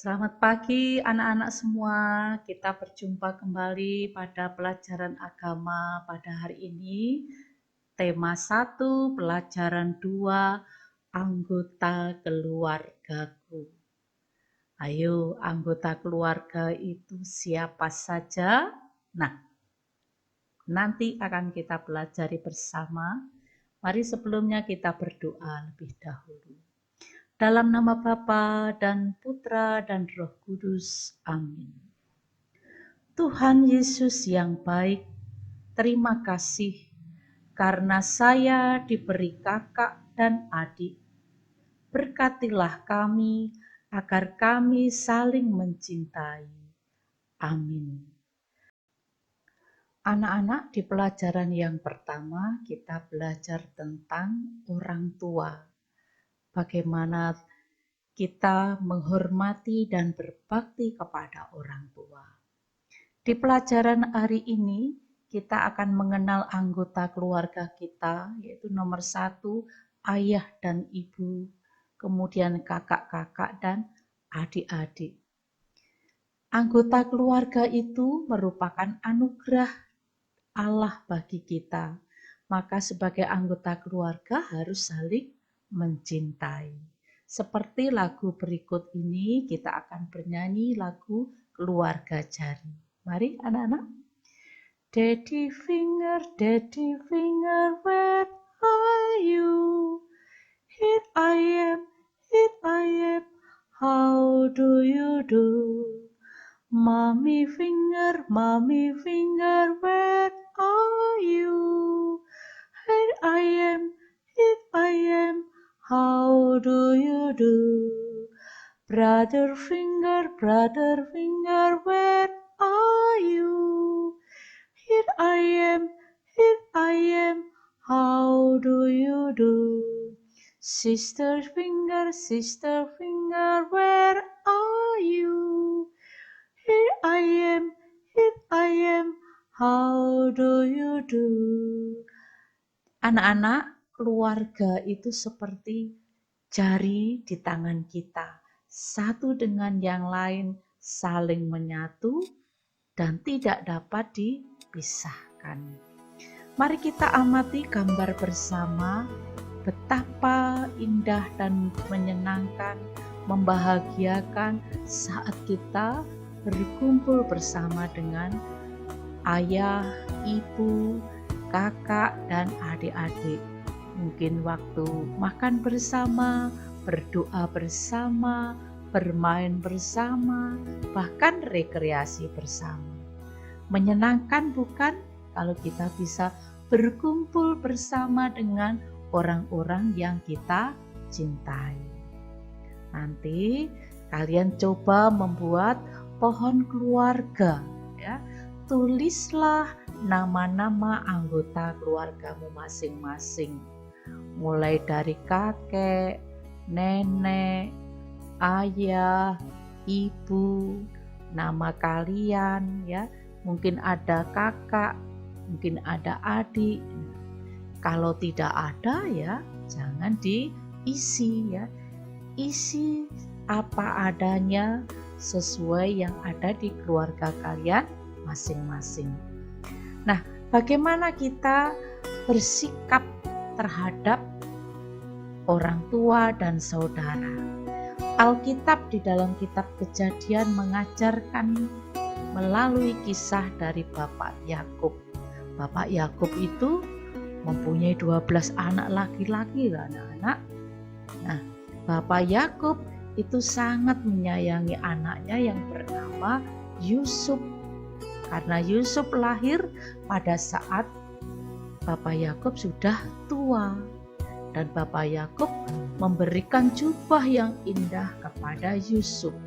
Selamat pagi anak-anak semua. Kita berjumpa kembali pada pelajaran agama pada hari ini. Tema 1, pelajaran 2, anggota keluargaku. Ayo, anggota keluarga itu siapa saja? Nah, nanti akan kita pelajari bersama. Mari sebelumnya kita berdoa lebih dahulu. Dalam nama Bapa dan Putra dan Roh Kudus. Amin. Tuhan Yesus yang baik, terima kasih karena saya diberi kakak dan adik. Berkatilah kami agar kami saling mencintai. Amin. Anak-anak, di pelajaran yang pertama kita belajar tentang orang tua. Bagaimana kita menghormati dan berbakti kepada orang tua. Di pelajaran hari ini kita akan mengenal anggota keluarga kita, yaitu nomor 1, ayah dan ibu, kemudian kakak-kakak dan adik-adik. Anggota keluarga itu merupakan anugerah Allah bagi kita. Maka sebagai anggota keluarga harus saling mencintai. Seperti lagu berikut ini, kita akan bernyanyi lagu Keluarga Jari. Mari anak-anak. Daddy finger, where are you? Here I am, how do you do? Mommy finger, where are you? Here I am, how do you do? Brother finger, where are you? Here I am, how do you do? Sister finger, where are you? Here I am, how do you do? Anak-anak, keluarga itu seperti jari di tangan kita. Satu dengan yang lain saling menyatu dan tidak dapat dipisahkan. Mari kita amati gambar bersama betapa indah dan menyenangkan, membahagiakan saat kita berkumpul bersama dengan ayah, ibu, kakak, dan adik-adik. Mungkin waktu makan bersama, berdoa bersama, bermain bersama, bahkan rekreasi bersama. Menyenangkan bukan kalau kita bisa berkumpul bersama dengan orang-orang yang kita cintai. Nanti kalian coba membuat pohon keluarga, ya. Tulislah nama-nama anggota keluargamu masing-masing. Mulai dari kakek, nenek, ayah, ibu, nama kalian, ya. Mungkin ada kakak, mungkin ada adik. Kalau tidak ada, ya jangan diisi, ya. Isi apa adanya sesuai yang ada di keluarga kalian masing-masing. Nah, bagaimana kita bersikap terhadap orang tua dan saudara? Alkitab di dalam kitab Kejadian mengajarkan melalui kisah dari Bapak Yakub. Bapak Yakub itu mempunyai 12 anak laki-laki, anak-anak. Nah, Bapak Yakub itu sangat menyayangi anaknya yang bernama Yusuf. Karena Yusuf lahir pada saat Bapak Yakub sudah tua. Dan Bapak Yakub memberikan jubah yang indah kepada Yusuf.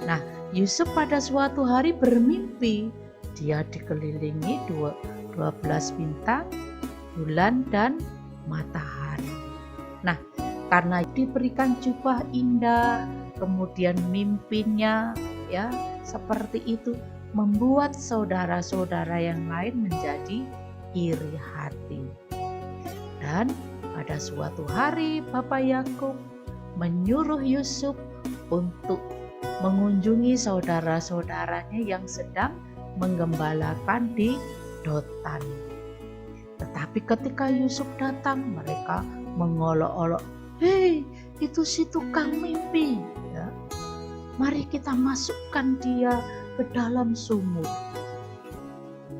Nah, Yusuf pada suatu hari bermimpi. Dia dikelilingi 12 bintang, bulan, dan matahari. Nah, karena diberikan jubah indah, kemudian mimpinya ya seperti itu membuat saudara-saudara yang lain menjadi iri hati. Dan pada suatu hari Bapak Yakub menyuruh Yusuf untuk mengunjungi saudara-saudaranya yang sedang menggembalakan di Dotan. Tetapi ketika Yusuf datang, mereka mengolok-olok, "Hei, itu si tukang mimpi, ya. Mari kita masukkan dia ke dalam sumur."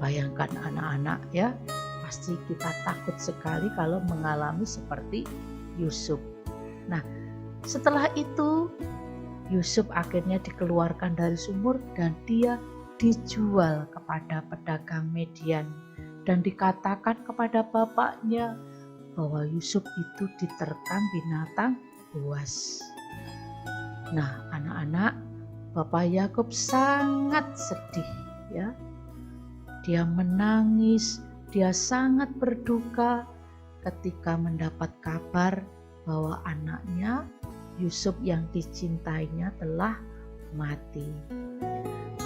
Bayangkan anak-anak, ya, pasti kita takut sekali kalau mengalami seperti Yusuf. Nah, setelah itu Yusuf akhirnya dikeluarkan dari sumur dan dia dijual kepada pedagang Median, dan dikatakan kepada bapaknya bahwa Yusuf itu diterkam binatang buas. Nah, anak-anak, Bapak Yakub sangat sedih, ya. Dia menangis, dia sangat berduka ketika mendapat kabar bahwa anaknya Yusuf yang dicintainya telah mati.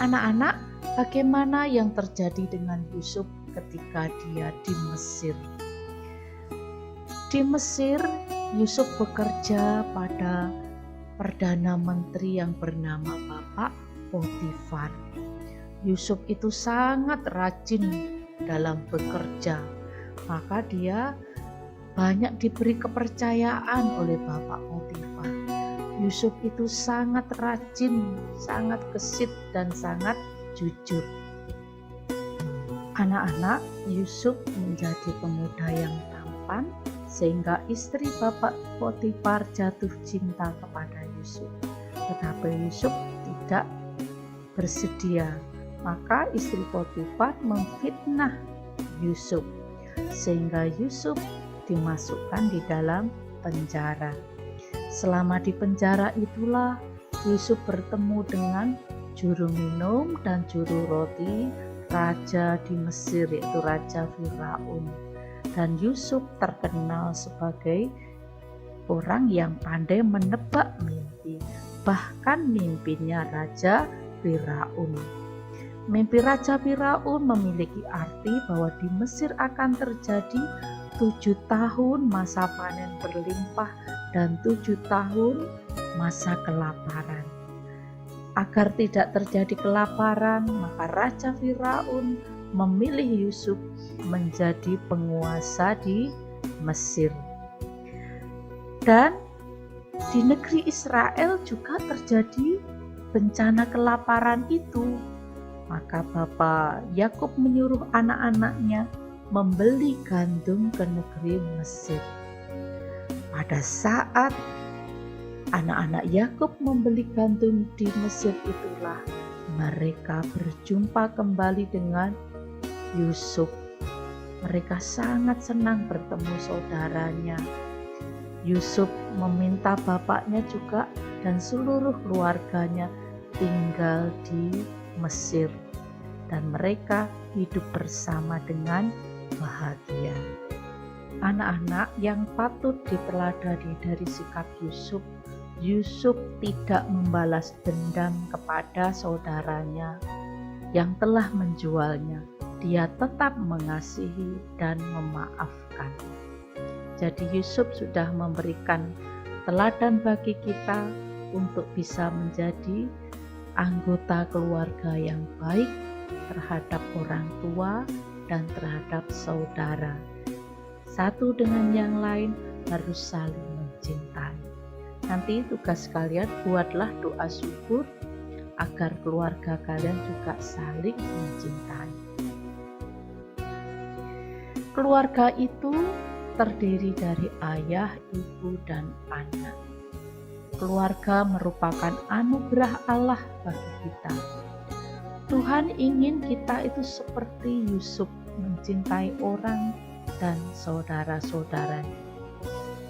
Anak-anak, bagaimana yang terjadi dengan Yusuf ketika dia di Mesir? Di Mesir, Yusuf bekerja pada Perdana Menteri yang bernama Bapak Potifar. Yusuf itu sangat rajin dalam bekerja, maka dia banyak diberi kepercayaan oleh Bapak Potifar. Yusuf itu sangat rajin, sangat gesit, dan sangat jujur. Anak-anak, Yusuf menjadi pemuda yang tampan sehingga istri Bapak Potifar jatuh cinta kepada Yusuf. Tetapi Yusuf tidak bersedia, maka istri Potifar memfitnah Yusuf sehingga Yusuf dimasukkan di dalam penjara. Selama di penjara itulah Yusuf bertemu dengan juru minum dan juru roti raja di Mesir, yaitu Raja Firaun. Dan Yusuf terkenal sebagai orang yang pandai menebak mimpi, bahkan mimpinya Raja Firaun. Mimpi Raja Firaun memiliki arti bahwa di Mesir akan terjadi 7 tahun masa panen berlimpah dan 7 tahun masa kelaparan. Agar tidak terjadi kelaparan, maka Raja Firaun memilih Yusuf menjadi penguasa di Mesir. Dan di negeri Israel juga terjadi bencana kelaparan itu. Maka Bapak Yakub menyuruh anak-anaknya membeli gandum ke negeri Mesir. Pada saat anak-anak Yakub membeli gandum di Mesir itulah mereka berjumpa kembali dengan Yusuf. Mereka sangat senang bertemu saudaranya. Yusuf meminta bapaknya juga dan seluruh keluarganya tinggal di Mesir, dan mereka hidup bersama dengan bahagia. Anak-anak yang patut diteladani dari sikap Yusuf, Yusuf tidak membalas dendam kepada saudaranya yang telah menjualnya. Dia tetap mengasihi dan memaafkan. Jadi Yusuf sudah memberikan teladan bagi kita untuk bisa menjadi anggota keluarga yang baik terhadap orang tua dan terhadap saudara. Satu dengan yang lain harus saling mencintai. Nanti tugas kalian, buatlah doa syukur agar keluarga kalian juga saling mencintai. Keluarga itu terdiri dari ayah, ibu, dan anak. Keluarga merupakan anugerah Allah bagi kita. Tuhan ingin kita itu seperti Yusuf, mencintai orang dan saudara-saudaranya.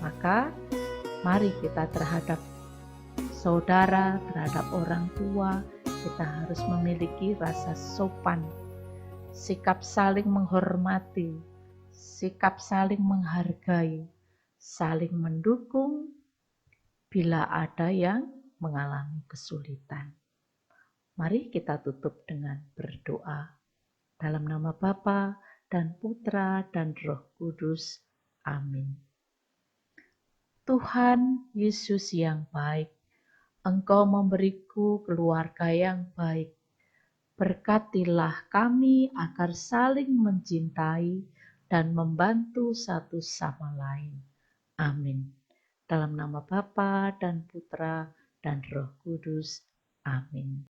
Maka mari kita terhadap saudara, terhadap orang tua, kita harus memiliki rasa sopan, sikap saling menghormati, sikap saling menghargai, saling mendukung bila ada yang mengalami kesulitan. Mari kita tutup dengan berdoa. Dalam nama Bapa dan Putra dan Roh Kudus. Amin. Tuhan Yesus yang baik, Engkau memberiku keluarga yang baik. Berkatilah kami agar saling mencintai dan membantu satu sama lain. Amin. Dalam nama Bapa dan Putra dan Roh Kudus. Amin.